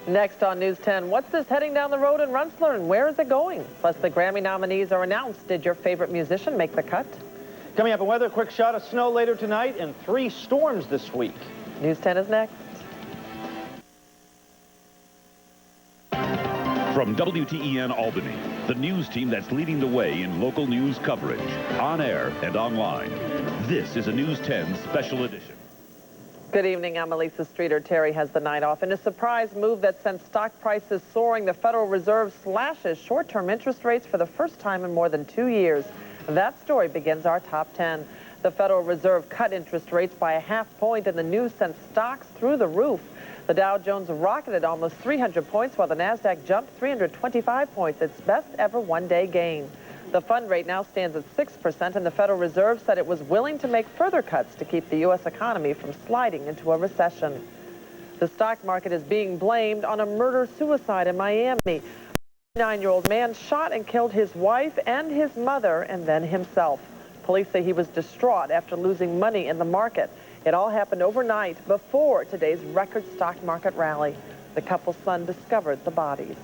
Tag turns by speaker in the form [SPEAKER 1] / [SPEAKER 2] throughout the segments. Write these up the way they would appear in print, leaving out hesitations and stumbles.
[SPEAKER 1] Next on News 10, what's this heading down the road in Rensselaer and where is it going? Plus, the Grammy nominees are announced. Did your favorite musician make the cut?
[SPEAKER 2] Coming up in weather, a quick shot of snow later tonight and 3 storms this week.
[SPEAKER 1] News 10 is next.
[SPEAKER 3] From WTEN Albany, the news team that's leading the way in local news coverage, on air and online. This is a News 10 special edition.
[SPEAKER 1] Good evening, I'm Elisa Streeter. Terry has the night off. In a surprise move that sent stock prices soaring, the Federal Reserve slashes short-term interest rates for the first time in more than 2 years. That story begins our top 10. The Federal Reserve cut interest rates by a half point, and the news sent stocks through the roof. The Dow Jones rocketed almost 300 points, while the Nasdaq jumped 325 points, its best ever one-day gain. The fund rate now stands at 6%, and the Federal Reserve said it was willing to make further cuts to keep the U.S. economy from sliding into a recession. The stock market is being blamed on a murder-suicide in Miami. A 9-year-old man shot and killed his wife and his mother and then himself. Police say he was distraught after losing money in the market. It all happened overnight before today's record stock market rally. The couple's son discovered the bodies.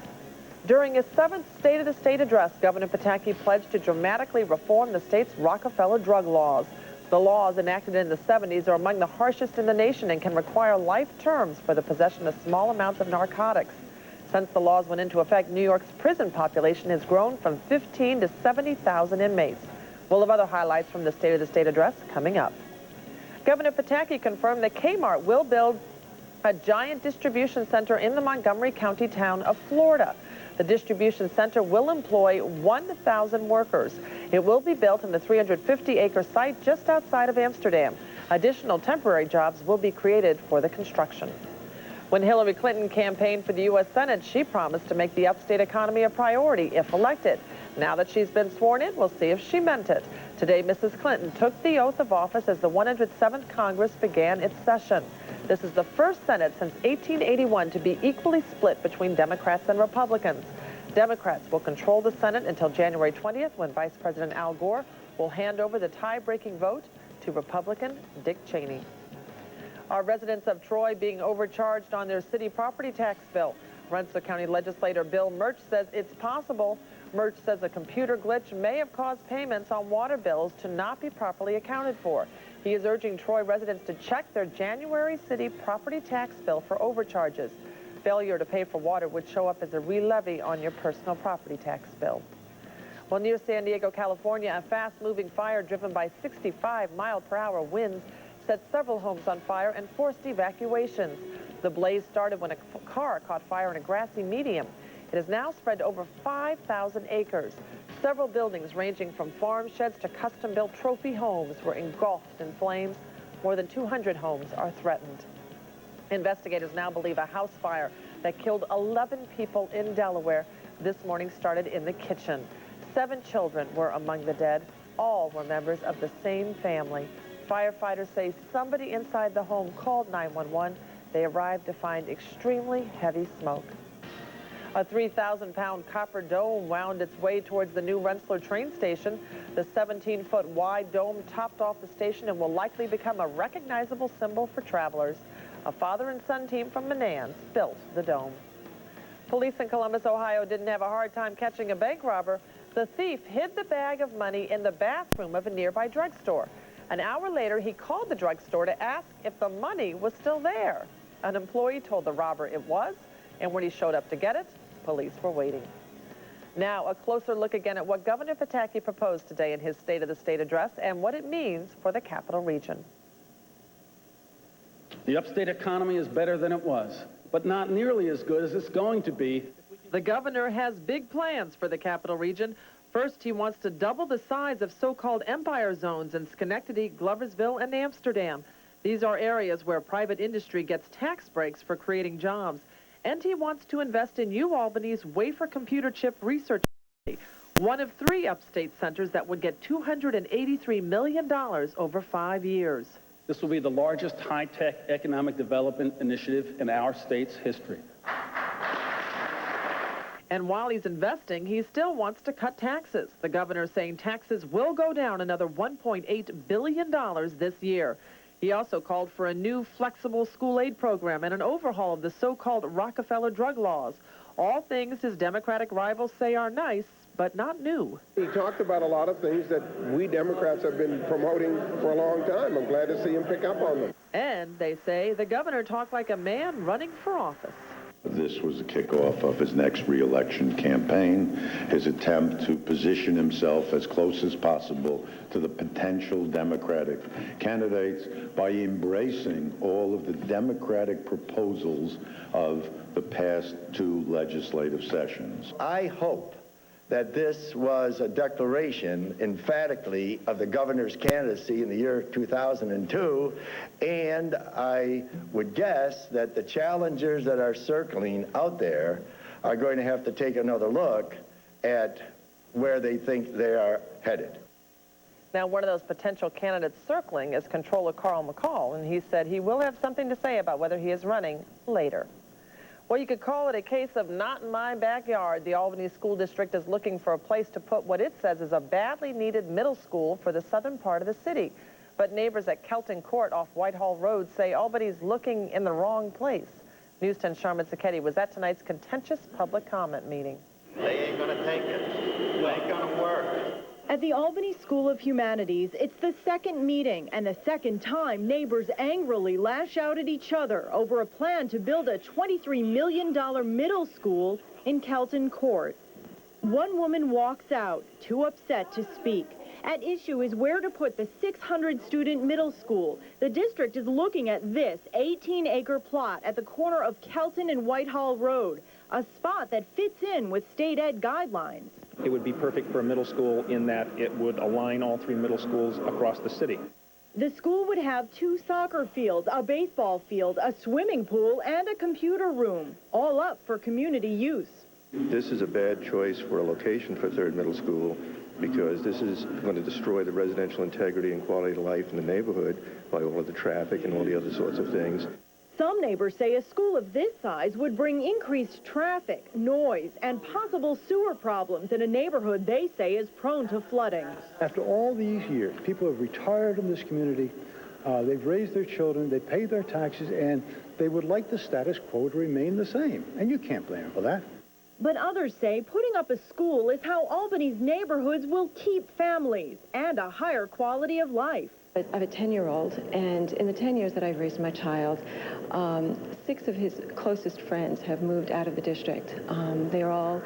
[SPEAKER 1] During his 7th State of the State address, Governor Pataki pledged to dramatically reform the state's Rockefeller drug laws. The laws enacted in the 70s are among the harshest in the nation and can require life terms for the possession of small amounts of narcotics. Since the laws went into effect, New York's prison population has grown from 15 to 70,000 inmates. We'll have other highlights from the State of the State address coming up. Governor Pataki confirmed that Kmart will build a giant distribution center in the Montgomery County town of Florida. The distribution center will employ 1,000 workers. It will be built in the 350-acre site just outside of Amsterdam. Additional temporary jobs will be created for the construction. When Hillary Clinton campaigned for the U.S. Senate, she promised to make the upstate economy a priority if elected. Now that she's been sworn in, we'll see if she meant it. Today, Mrs. Clinton took the oath of office as the 107th Congress began its session. This is the first Senate since 1881 to be equally split between Democrats and Republicans. Democrats will control the Senate until January 20th, when Vice President Al Gore will hand over the tie-breaking vote to Republican Dick Cheney. Are residents of Troy being overcharged on their city property tax bill? Rensselaer County legislator Bill Murch says it's possible. Murch says a computer glitch may have caused payments on water bills to not be properly accounted for. He is urging Troy residents to check their January city property tax bill for overcharges. Failure to pay for water would show up as a re-levy on your personal property tax bill. Well, near San Diego, California, a fast-moving fire driven by 65-mile-per-hour winds set several homes on fire and forced evacuations. The blaze started when a car caught fire in a grassy median. It has now spread to over 5,000 acres. Several buildings ranging from farm sheds to custom-built trophy homes were engulfed in flames. More than 200 homes are threatened. Investigators now believe a house fire that killed 11 people in Delaware this morning started in the kitchen. 7 children were among the dead. All were members of the same family. Firefighters say somebody inside the home called 911. They arrived to find extremely heavy smoke. A 3,000-pound copper dome wound its way towards the new Rensselaer train station. The 17-foot wide dome topped off the station and will likely become a recognizable symbol for travelers. A father and son team from Menands built the dome. Police in Columbus, Ohio didn't have a hard time catching a bank robber. The thief hid the bag of money in the bathroom of a nearby drugstore. An hour later, he called the drugstore to ask if the money was still there. An employee told the robber it was, and when he showed up to get it, police were waiting. Now, a closer look again at what Governor Pataki proposed today in his State of the State address and what it means for the capital region.
[SPEAKER 4] The upstate economy is better than it was, but not nearly as good as it's going to be.
[SPEAKER 1] The governor has big plans for the capital region. First, he wants to double the size of so-called empire zones in Schenectady, Gloversville, and Amsterdam. These are areas where private industry gets tax breaks for creating jobs. And he wants to invest in Albany's wafer computer chip research facility, one of 3 upstate centers that would get $283 million over 5 years.
[SPEAKER 4] This will be the largest high-tech economic development initiative in our state's history.
[SPEAKER 1] And while he's investing, he still wants to cut taxes. The governor saying taxes will go down another $1.8 billion this year. He also called for a new flexible school aid program and an overhaul of the so-called Rockefeller drug laws. All things his Democratic rivals say are nice, but not new.
[SPEAKER 5] He talked about a lot of things that we Democrats have been promoting for a long time. I'm glad to see him pick up on them.
[SPEAKER 1] And they say the governor talked like a man running for office.
[SPEAKER 6] This was the kickoff of his next re-election campaign, his attempt to position himself as close as possible to the potential Democratic candidates by embracing all of the Democratic proposals of the past two legislative sessions.
[SPEAKER 7] I hope that this was a declaration emphatically of the governor's candidacy in the year 2002, and I would guess that the challengers that are circling out there are going to have to take another look at where they think they are headed.
[SPEAKER 1] Now, one of those potential candidates circling is Comptroller Carl McCall, and he said he will have something to say about whether he is running later. Well, you could call it a case of not in my backyard. The Albany School District is looking for a place to put what it says is a badly needed middle school for the southern part of the city. But neighbors at Kelton Court off Whitehall Road say Albany's looking in the wrong place. News 10's Sharman Sacchetti was at tonight's contentious public comment meeting.
[SPEAKER 7] They ain't gonna take it. It ain't gonna work.
[SPEAKER 8] At the Albany School of Humanities, it's the second meeting and the second time neighbors angrily lash out at each other over a plan to build a $23 million middle school in Kelton Court. One woman walks out, too upset to speak. At issue is where to put the 600-student middle school. The district is looking at this 18-acre plot at the corner of Kelton and Whitehall Road, a spot that fits in with state ed guidelines.
[SPEAKER 2] It would be perfect for a middle school in that it would align all three middle schools across the city.
[SPEAKER 8] The school would have 2 soccer fields, a baseball field, a swimming pool, and a computer room, all up for community use.
[SPEAKER 9] This is a bad choice for a location for Third Middle School because this is going to destroy the residential integrity and quality of life in the neighborhood by all of the traffic and all the other sorts of things.
[SPEAKER 8] Some neighbors say a school of this size would bring increased traffic, noise, and possible sewer problems in a neighborhood they say is prone to flooding.
[SPEAKER 10] After all these years, people have retired in this community, they've raised their children, they pay their taxes, and they would like the status quo to remain the same. And you can't blame them for that.
[SPEAKER 8] But others say putting up a school is how Albany's neighborhoods will keep families and a higher quality of life.
[SPEAKER 11] I have a 10-year-old, and in the 10 years that I've raised my child, 6 of his closest friends have moved out of the district. They are all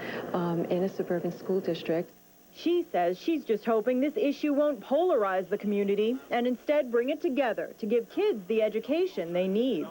[SPEAKER 11] in a suburban school district.
[SPEAKER 8] She says she's just hoping this issue won't polarize the community and instead bring it together to give kids the education they need.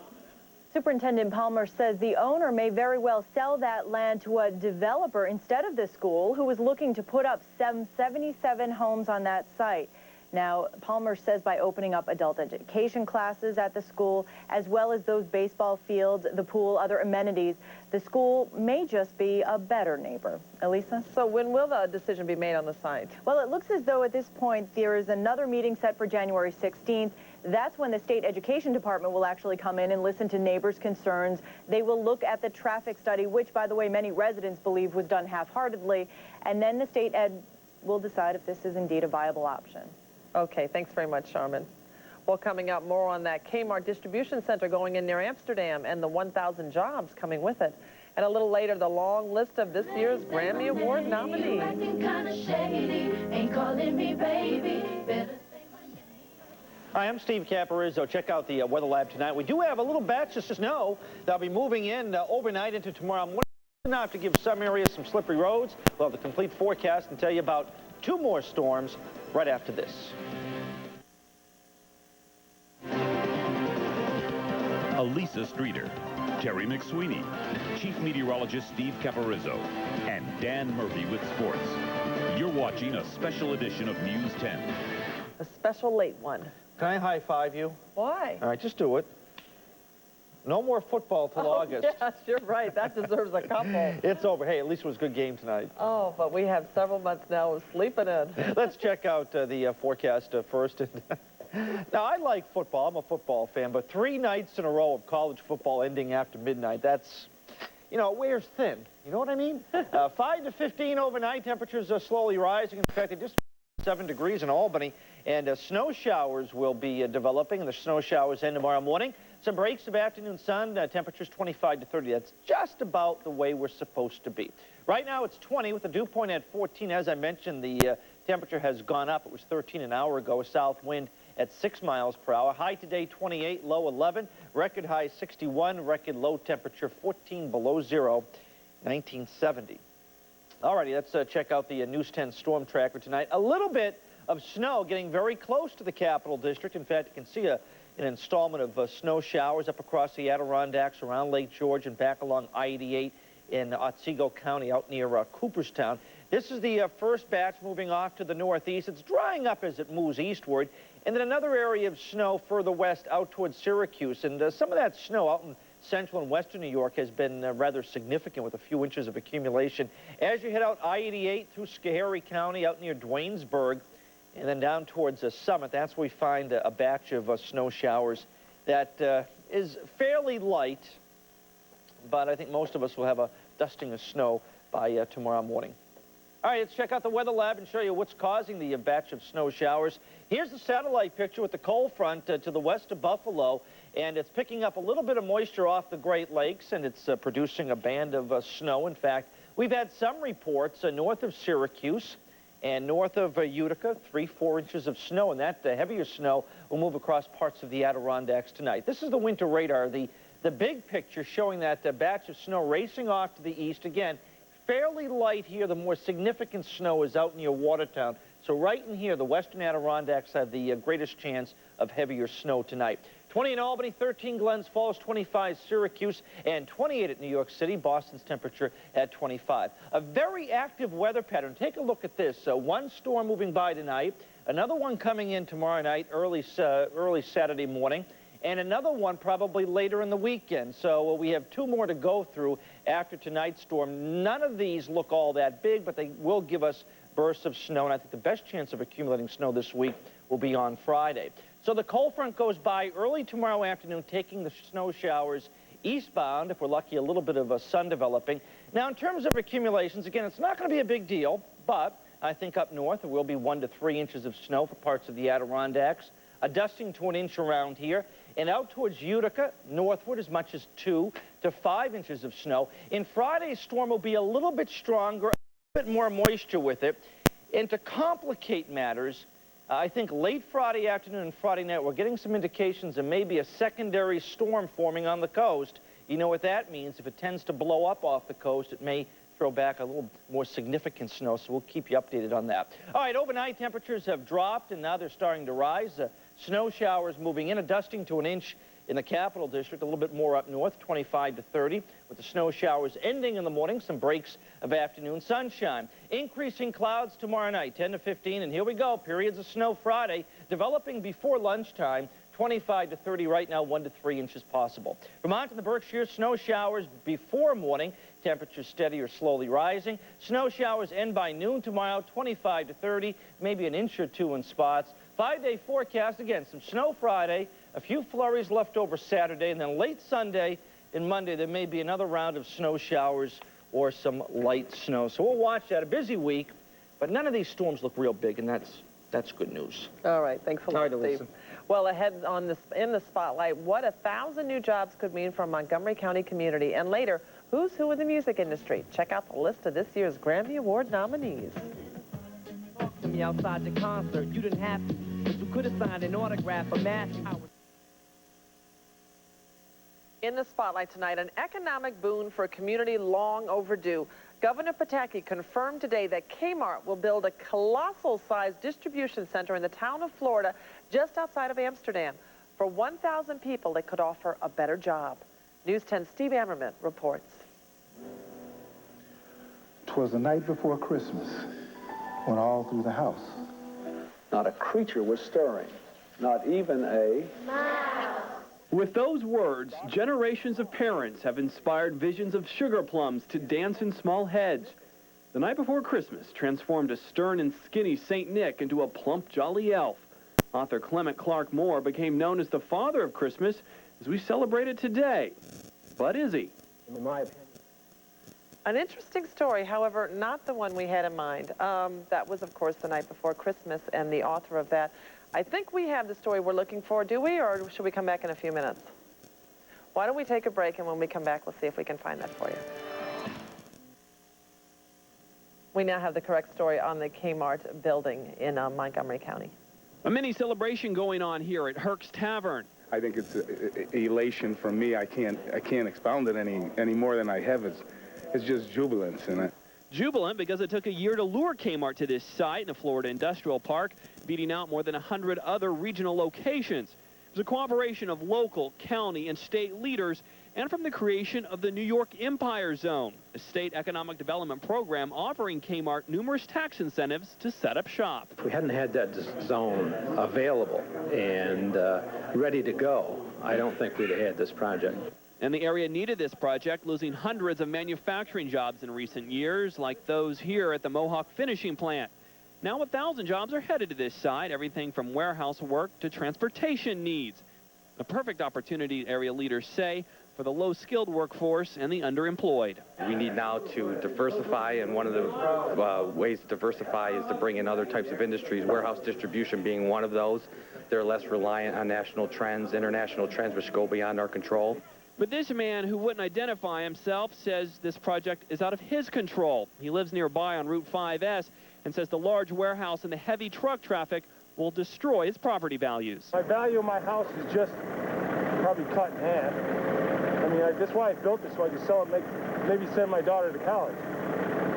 [SPEAKER 8] Superintendent Palmer says the owner may very well sell that land to a developer instead of the school, who is looking to put up 77 homes on that site. Now, Palmer says by opening up adult education classes at the school, as well as those baseball fields, the pool, other amenities, the school may just be a better neighbor. Elisa?
[SPEAKER 1] So when will the decision be made on the site?
[SPEAKER 8] Well, it looks as though at this point there is another meeting set for January 16th. That's when the state education department will actually come in and listen to neighbors' concerns. They will look at the traffic study, which, by the way, many residents believe was done half-heartedly. And then the state ed will decide if this is indeed a viable option.
[SPEAKER 1] Okay, thanks very much, Sharman. Well, coming up, more on that Kmart distribution center going in near Amsterdam and the 1,000 jobs coming with it. And a little later, the long list of this year's Grammy Award nominees.
[SPEAKER 2] Hi, I'm Steve Caporizzo. Check out the weather lab tonight. We do have a little batch of snow that'll be moving in overnight into tomorrow morning. Enough to give some areas some slippery roads. We'll have the complete forecast and tell you about 2 more storms right after this.
[SPEAKER 3] Elisa Streeter, Terry McSweeney, Chief Meteorologist Steve Caporizzo, and Dan Murphy with sports. You're watching a special edition of News 10.
[SPEAKER 1] A special late one.
[SPEAKER 2] Can I high-five you?
[SPEAKER 1] Why?
[SPEAKER 2] All right, just do it. No more football till August.
[SPEAKER 1] Yes, you're right. That deserves a couple.
[SPEAKER 2] It's over. Hey, at least it was a good game tonight.
[SPEAKER 1] Oh, but we have several months now of sleeping in.
[SPEAKER 2] Let's check out the forecast first. Now, I like football. I'm a football fan, but 3 nights in a row of college football ending after midnight, that's, you know, it wears thin. You know what I mean? 5 to 15 overnight. Temperatures are slowly rising. In fact, they just 7 degrees in Albany. And snow showers will be developing, and the snow showers end tomorrow morning. Some breaks of afternoon sun, temperatures 25 to 30. That's just about the way we're supposed to be. Right now it's 20 with the dew point at 14. As I mentioned, the temperature has gone up. It was 13 an hour ago. A south wind at 6 miles per hour. High today 28, low 11. Record high 61, record low temperature 14 below zero, 1970. Alrighty, let's check out the News 10 storm tracker tonight. A little bit of snow getting very close to the Capital District. In fact, you can see an installment of snow showers up across the Adirondacks, around Lake George, and back along I-88 in Otsego County out near Cooperstown. This is the first batch moving off to the northeast. It's drying up as it moves eastward. And then another area of snow further west out towards Syracuse. And some of that snow out in central and western New York has been rather significant with a few inches of accumulation. As you head out I-88 through Schoharie County out near Duanesburg, and then down towards Summit, that's where we find a batch of snow showers that is fairly light, but I think most of us will have a dusting of snow by tomorrow morning. All right, let's check out the weather lab and show you what's causing the batch of snow showers. Here's the satellite picture with the cold front to the west of Buffalo, and it's picking up a little bit of moisture off the Great Lakes, and it's producing a band of snow. In fact, we've had some reports north of Syracuse and north of Utica, 3-4 inches of snow, and that heavier snow will move across parts of the Adirondacks tonight. This is the winter radar, the big picture showing that batch of snow racing off to the east. Again, fairly light here. The more significant snow is out near Watertown. So right in here, the western Adirondacks have the greatest chance of heavier snow tonight. 20 in Albany, 13 Glens Falls, 25 Syracuse, and 28 at New York City. Boston's temperature at 25. A very active weather pattern. Take a look at this. One storm moving by tonight, another one coming in tomorrow night, early Saturday morning, and another one probably later in the weekend. So we have 2 more to go through after tonight's storm. None of these look all that big, but they will give us bursts of snow, and I think the best chance of accumulating snow this week will be on Friday. So the cold front goes by early tomorrow afternoon, taking the snow showers eastbound, if we're lucky, a little bit of sun developing. Now, in terms of accumulations, again, it's not going to be a big deal, but I think up north there will be 1 to 3 inches of snow for parts of the Adirondacks, a dusting to 1 inch around here, and out towards Utica, northward, as much as 2 to 5 inches of snow. In Friday's storm will be a little bit stronger, a bit more moisture with it. And to complicate matters, I think late Friday afternoon and Friday night, we're getting some indications of maybe a secondary storm forming on the coast. You know what that means. If it tends to blow up off the coast, it may throw back a little more significant snow, so we'll keep you updated on that. All right, overnight temperatures have dropped, and now they're starting to rise. Snow showers moving in, a dusting to 1 inch in the Capital District, a little bit more up north, 25 to 30, with the snow showers ending in the morning, some breaks of afternoon sunshine. Increasing clouds tomorrow night, 10 to 15, and here we go, periods of snow Friday, developing before lunchtime, 25 to 30 right now, 1 to 3 inches possible. Vermont and the Berkshires, snow showers before morning, temperatures steady or slowly rising. Snow showers end by noon tomorrow, 25 to 30, maybe an inch or 2 in spots. 5-day forecast, again, some snow Friday, a few flurries left over Saturday, and then late Sunday and Monday, there may be another round of snow showers or some light snow. So we'll watch that. A busy week, but none of these storms look real big, and that's good news.
[SPEAKER 1] All right, thanks a lot,
[SPEAKER 2] All right,
[SPEAKER 1] Steve. Well, ahead on in the spotlight, what 1,000 new jobs could mean for a Montgomery County community. And later, who's who in the music industry? Check out the list of this year's Grammy Award nominees.
[SPEAKER 12] To me outside the concert, you didn't have to. You could have signed an autograph for Matthew.
[SPEAKER 1] In the spotlight tonight, an economic boon for a community long overdue. Governor Pataki confirmed today that Kmart will build a colossal-sized distribution center in the town of Florida, just outside of Amsterdam. For 1,000 people, it could offer a better job. News 10's Steve Ammerman reports.
[SPEAKER 13] 'Twas the night before Christmas, when all through the house,
[SPEAKER 4] Not a creature was stirring, not even a mouse. With those words, generations of parents have inspired visions of sugar plums to dance in small heads. The night before Christmas transformed a stern and skinny St. Nick into a plump, jolly elf. Author Clement Clark Moore became known as the father of Christmas as we celebrate it today. But is he?
[SPEAKER 14] In my opinion,
[SPEAKER 1] An interesting story, however, not the one we had in mind. That was, of course, the night before Christmas, and the author of that. I think we have the story we're looking for, do we, or should we come back in a few minutes? Why don't we take a break, and when we come back, we'll see if we can find that for you. We now have the correct story on the Kmart building in Montgomery County.
[SPEAKER 4] A mini celebration going on here at Herc's Tavern.
[SPEAKER 14] I think it's elation for me. I can't expound it any more than I have. It's just jubilance.
[SPEAKER 4] Jubilant because it took a year to lure Kmart to this site in the Florida Industrial Park, beating out more than 100 other regional locations. It was a cooperation of local, county, and state leaders, and from the creation of the New York Empire Zone, a state economic development program offering Kmart numerous tax incentives to set up shop.
[SPEAKER 15] If we hadn't had that zone available and ready to go, I don't think we'd have had this project.
[SPEAKER 4] And the area needed this project, losing hundreds of manufacturing jobs in recent years, like those here at the Mohawk finishing plant. Now 1,000 jobs are headed to this site, everything from warehouse work to transportation needs. A perfect opportunity, area leaders say, for the low-skilled workforce and the underemployed.
[SPEAKER 16] We need now to diversify, and one of the ways to diversify is to bring in other types of industries, warehouse distribution being one of those. They're less reliant on national trends, international trends, which go beyond our control.
[SPEAKER 4] But this man, who wouldn't identify himself, says this project is out of his control. He lives nearby on Route 5S and says the large warehouse and the heavy truck traffic will destroy his property values.
[SPEAKER 17] My value of my house is just probably cut in half. I mean, that's why I built this, so I could sell it, maybe send my daughter to college.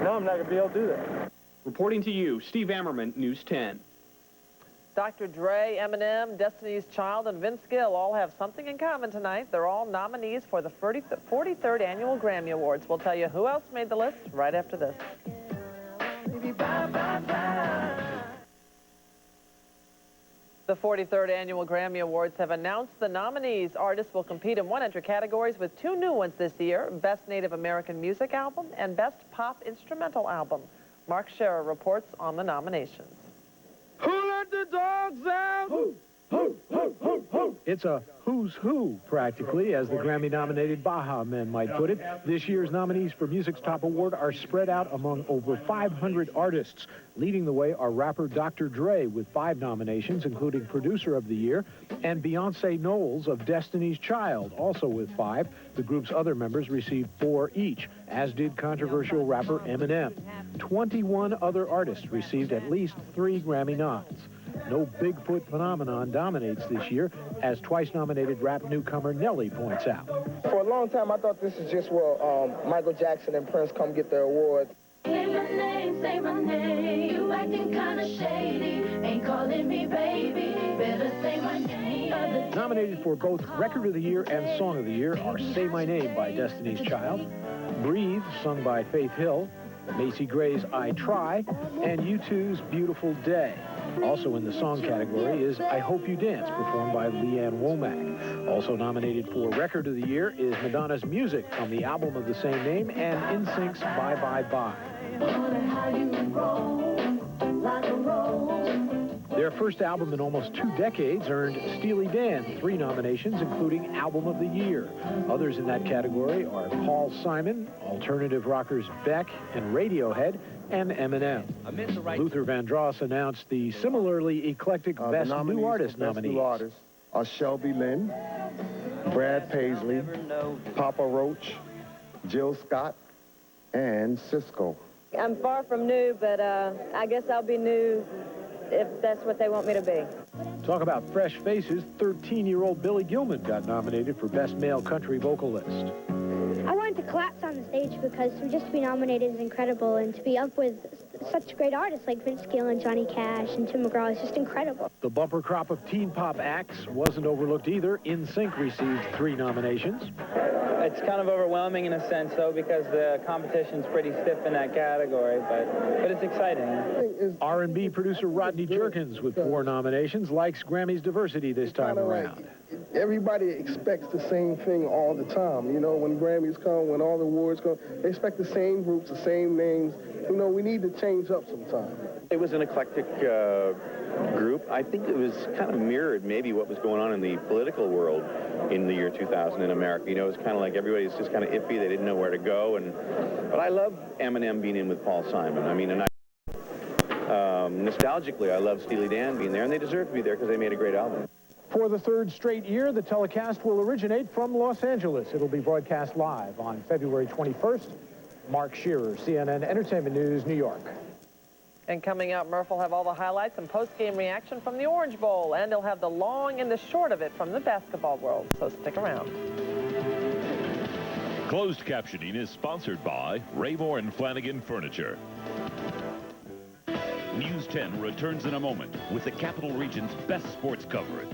[SPEAKER 17] Now I'm not going to be able to do that.
[SPEAKER 4] Reporting to you, Steve Ammerman, News 10.
[SPEAKER 1] Dr. Dre, Eminem, Destiny's Child, and Vince Gill all have something in common tonight. They're all nominees for the 43rd Annual Grammy Awards. We'll tell you who else made the list right after this. The 43rd Annual Grammy Awards have announced the nominees. Artists will compete in 100 categories with 2 new ones this year, Best Native American Music Album and Best Pop Instrumental Album. Mark Scherer reports on the nominations.
[SPEAKER 18] Who let the dogs out? Who?
[SPEAKER 10] It's a who's who, practically, as the Grammy-nominated Baja Men might put it. This year's nominees for Music's Top Award are spread out among over 500 artists. Leading the way are rapper Dr. Dre with 5 nominations, including Producer of the Year, and Beyonce Knowles of Destiny's Child, also with 5. The group's other members received 4 each, as did controversial rapper Eminem. 21 other artists received at least 3 Grammy nods. No Bigfoot phenomenon dominates this year, as twice-nominated rap newcomer Nelly points out.
[SPEAKER 19] For a long time, I thought this is just where Michael Jackson and Prince come get their awards.
[SPEAKER 20] Say my name, you acting kind of shady, ain't calling me baby, better say my name.
[SPEAKER 10] Nominated for both Record of the Year and Song of the Year are Say My Name by Destiny's Child, Breathe, sung by Faith Hill, Macy Gray's I Try, and U2's Beautiful Day. Also in the song category is I Hope You Dance, performed by Leanne Womack. Also nominated for Record of the Year is Madonna's Music from the album of the same name and NSYNC's Bye Bye Bye. Their first album in almost 2 decades earned Steely Dan 3 nominations, including Album of the Year. Others in that category are Paul Simon, alternative rockers Beck and Radiohead, and Eminem. Luther Vandross announced the similarly eclectic Best New Artist nominees.
[SPEAKER 5] New artists are Shelby Lynn, Brad Paisley, Papa Roach, Jill Scott, and Cisco.
[SPEAKER 8] I'm far from new, but I guess I'll be new if that's what they want me to be.
[SPEAKER 10] Talk about fresh faces, 13-year-old Billy Gilman got nominated for Best Male Country Vocalist.
[SPEAKER 21] I wanted to collapse on the stage because just to be nominated is incredible, and to be up with such great artists like Vince Gill and Johnny Cash and Tim McGraw is just incredible.
[SPEAKER 10] The bumper crop of teen pop acts wasn't overlooked either. NSYNC received 3 nominations.
[SPEAKER 22] It's kind of overwhelming in a sense, though, because the competition's pretty stiff in that category, but it's exciting.
[SPEAKER 10] R&B producer Rodney Jerkins with 4 nominations likes Grammy's diversity this time around.
[SPEAKER 5] Everybody expects the same thing all the time. You know, when Grammys come, when all the awards come, they expect the same groups, the same names. You know, we need to change up sometime.
[SPEAKER 6] It was an eclectic group. I think it was kind of mirrored maybe what was going on in the political world in the year 2000 in America. You know, it was kind of like everybody's just kind of iffy. They didn't know where to go. But I love Eminem being in with Paul Simon. I mean, and nostalgically, I love Steely Dan being there, and they deserve to be there because they made a great album.
[SPEAKER 10] For the third straight year, the telecast will originate from Los Angeles. It'll be broadcast live on February 21st. Mark Shearer, CNN Entertainment News, New York.
[SPEAKER 1] And coming up, Murph will have all the highlights and post-game reaction from the Orange Bowl, and he'll have the long and the short of it from the basketball world, so stick around.
[SPEAKER 3] Closed captioning is sponsored by Raymore and Flanagan Furniture. News 10 returns in a moment with the Capital Region's best sports coverage.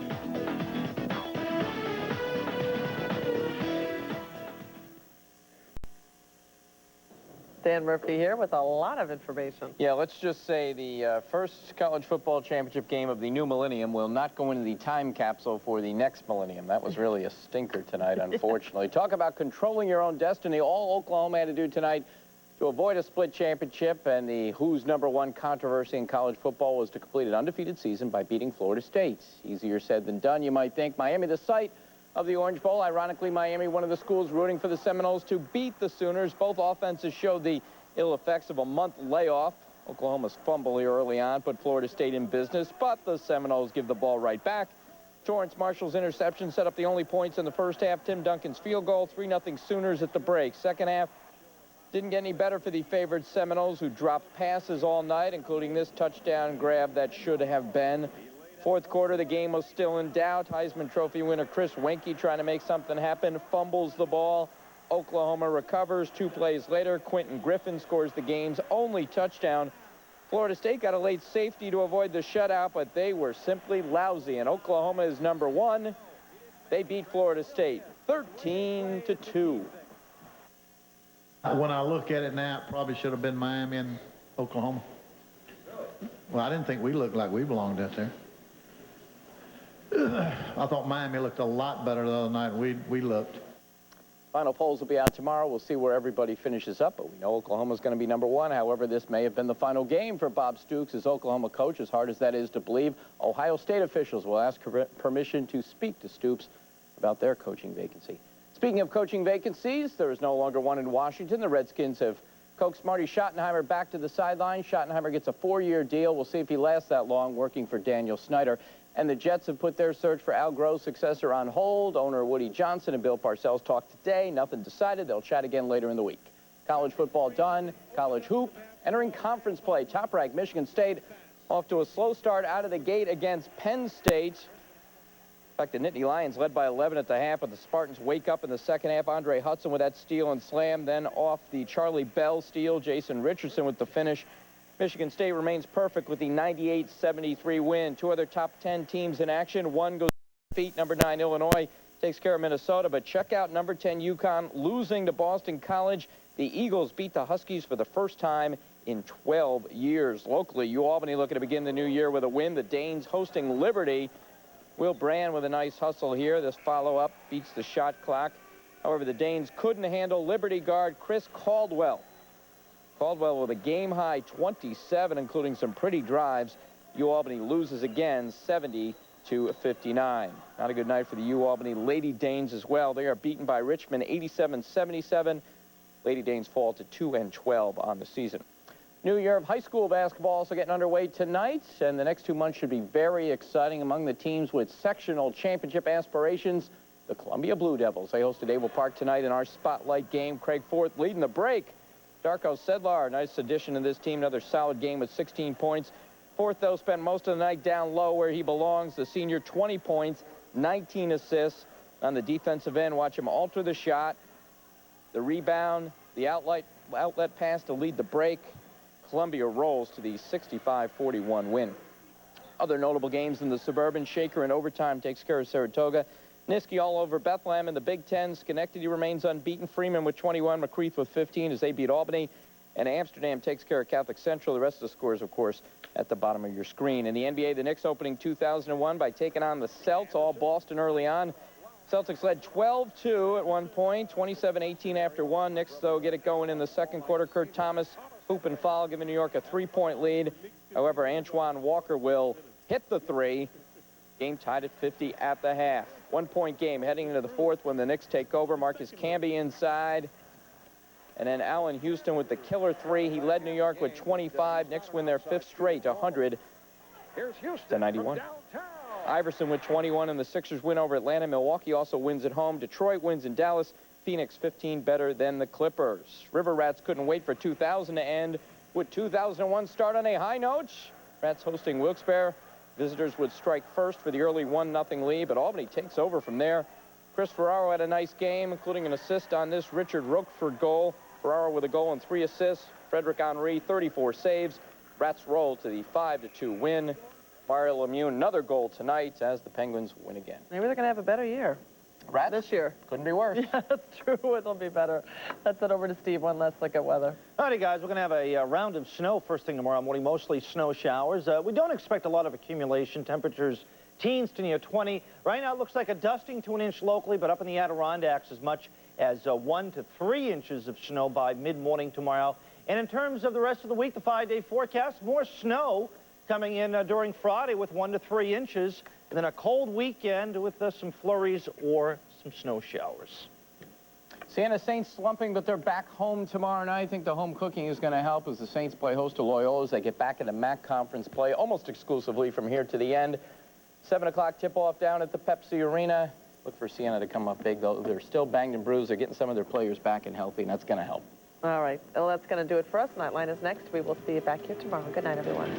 [SPEAKER 1] Dan Murphy here with a lot of information.
[SPEAKER 7] Yeah, let's just say the first college football championship game of the new millennium will not go into the time capsule for the next millennium. That was really a stinker tonight, unfortunately. Talk about controlling your own destiny. All Oklahoma had to do tonight to avoid a split championship, and the who's #1 controversy in college football was to complete an undefeated season by beating Florida State. Easier said than done, you might think. Miami, the site of the Orange Bowl. Ironically, Miami, one of the schools rooting for the Seminoles to beat the Sooners. Both offenses showed the ill effects of a month layoff. Oklahoma's fumble here early on put Florida State in business, but the Seminoles give the ball right back. Torrance Marshall's interception set up the only points in the first half. Tim Duncan's field goal, 3-0 Sooners at the break. Second half didn't get any better for the favored Seminoles, who dropped passes all night, including this touchdown grab that should have been. Fourth quarter, the game was still in doubt. Heisman Trophy winner Chris Weinke trying to make something happen, fumbles the ball. Oklahoma recovers. 2 plays later, Quentin Griffin scores the game's only touchdown. Florida State got a late safety to avoid the shutout, but they were simply lousy, and Oklahoma is #1. They beat Florida State 13-2.
[SPEAKER 23] When I look at it now, it probably should have been Miami and Oklahoma. Well, I didn't think we looked like we belonged out there. I thought Miami looked a lot better the other night than we looked.
[SPEAKER 7] Final polls will be out tomorrow. We'll see where everybody finishes up, but we know Oklahoma's going to be #1. However, this may have been the final game for Bob Stooks as Oklahoma coach, as hard as that is to believe. Ohio State officials will ask permission to speak to Stoops about their coaching vacancy. Speaking of coaching vacancies, there is no longer one in Washington. The Redskins have coaxed Marty Schottenheimer back to the sideline. Schottenheimer gets a 4-year deal. We'll see if he lasts that long working for Daniel Snyder. And the Jets have put their search for Al Groh's successor on hold. Owner Woody Johnson and Bill Parcells talked today. Nothing decided. They'll chat again later in the week. College football done. College hoop entering conference play. Top-ranked Michigan State off to a slow start out of the gate against Penn State. In fact, the Nittany Lions led by 11 at the half, but the Spartans wake up in the second half. Andre Hudson with that steal and slam. Then off the Charlie Bell steal, Jason Richardson with the finish. Michigan State remains perfect with the 98-73 win. 2 other top 10 teams in action. One goes defeat. Number 9 Illinois takes care of Minnesota, but check out number 10 UConn losing to Boston College. The Eagles beat the Huskies for the first time in 12 years. Locally, UAlbany looking to begin the new year with a win. The Danes hosting Liberty. Will Brand with a nice hustle here. This follow-up beats the shot clock. However, the Danes couldn't handle Liberty guard Chris Caldwell. Caldwell with a game-high 27, including some pretty drives. UAlbany loses again, 70-59. Not a good night for the UAlbany Lady Danes as well. They are beaten by Richmond 87-77. Lady Danes fall to 2-12 on the season. New year of high school basketball also getting underway tonight, and the next 2 months should be very exciting. Among the teams with sectional championship aspirations, the Columbia Blue Devils. They hosted Abel Park tonight in our spotlight game. Craig Forth leading the break. Darko Sedlar, nice addition to this team. Another solid game with 16 points. Forth, though, spent most of the night down low where he belongs. The senior, 20 points, 19 assists. On the defensive end, watch him alter the shot, the rebound, the outlet pass to lead the break. Columbia rolls to the 65-41 win. Other notable games in the Suburban, Shaker in overtime takes care of Saratoga. Niski all over Bethlehem in the Big Ten. Schenectady remains unbeaten. Freeman with 21, McCreath with 15 as they beat Albany. And Amsterdam takes care of Catholic Central. The rest of the scores, of course, at the bottom of your screen. In the NBA, the Knicks opening 2001 by taking on the Celts, all Boston early on. Celtics led 12-2 at one point, 27-18 after one. Knicks, though, get it going in the second quarter. Kurt Thomas, hoop and foul, giving New York a 3-point lead. However, Antoine Walker will hit the three. Game tied at 50 at the half. 1-point game heading into the fourth when the Knicks take over. Marcus Camby inside. And then Allen Houston with the killer three. He led New York with 25. Knicks win their fifth straight, 100-91. Iverson with 21, and the Sixers win over Atlanta. Milwaukee also wins at home. Detroit wins in Dallas. Phoenix 15 better than the Clippers. River Rats couldn't wait for 2000 to end. Would 2001 start on a high note? Rats hosting Wilkes-Barre. Visitors would strike first for the early 1-0 lead, but Albany takes over from there. Chris Ferraro had a nice game, including an assist on this Richard Roquefort goal. Ferraro with a goal and 3 assists. Frederick Henry, 34 saves. Rats roll to the 5-2 win. Mario Lemieux, another goal tonight as the Penguins win again.
[SPEAKER 1] Maybe they're going to have a better year.
[SPEAKER 7] Rats?
[SPEAKER 1] This year.
[SPEAKER 7] Couldn't be worse.
[SPEAKER 1] Yeah, that's true. It'll be better. Let's head over to Steve. One last look at weather.
[SPEAKER 2] Howdy, guys. We're going to have a round of snow first thing tomorrow morning, mostly snow showers. We don't expect a lot of accumulation. Temperatures teens to near 20. Right now, it looks like a dusting to an inch locally, but up in the Adirondacks as much as 1 to 3 inches of snow by mid-morning tomorrow. And in terms of the rest of the week, the 5-day forecast, more snow coming in during Friday with 1 to 3 inches, and then a cold weekend with some flurries or some snow showers.
[SPEAKER 7] Siena Saints slumping, but they're back home tomorrow night. I think the home cooking is going to help as the Saints play host to Loyola as they get back into MAC conference play almost exclusively from here to the end. 7 o'clock tip-off down at the Pepsi Arena. Look for Siena to come up big, though. They're still banged and bruised. They're getting some of their players back and healthy, and that's going to help.
[SPEAKER 1] All right. Well, that's going to do it for us. Nightline is next. We will see you back here tomorrow. Good night, everyone.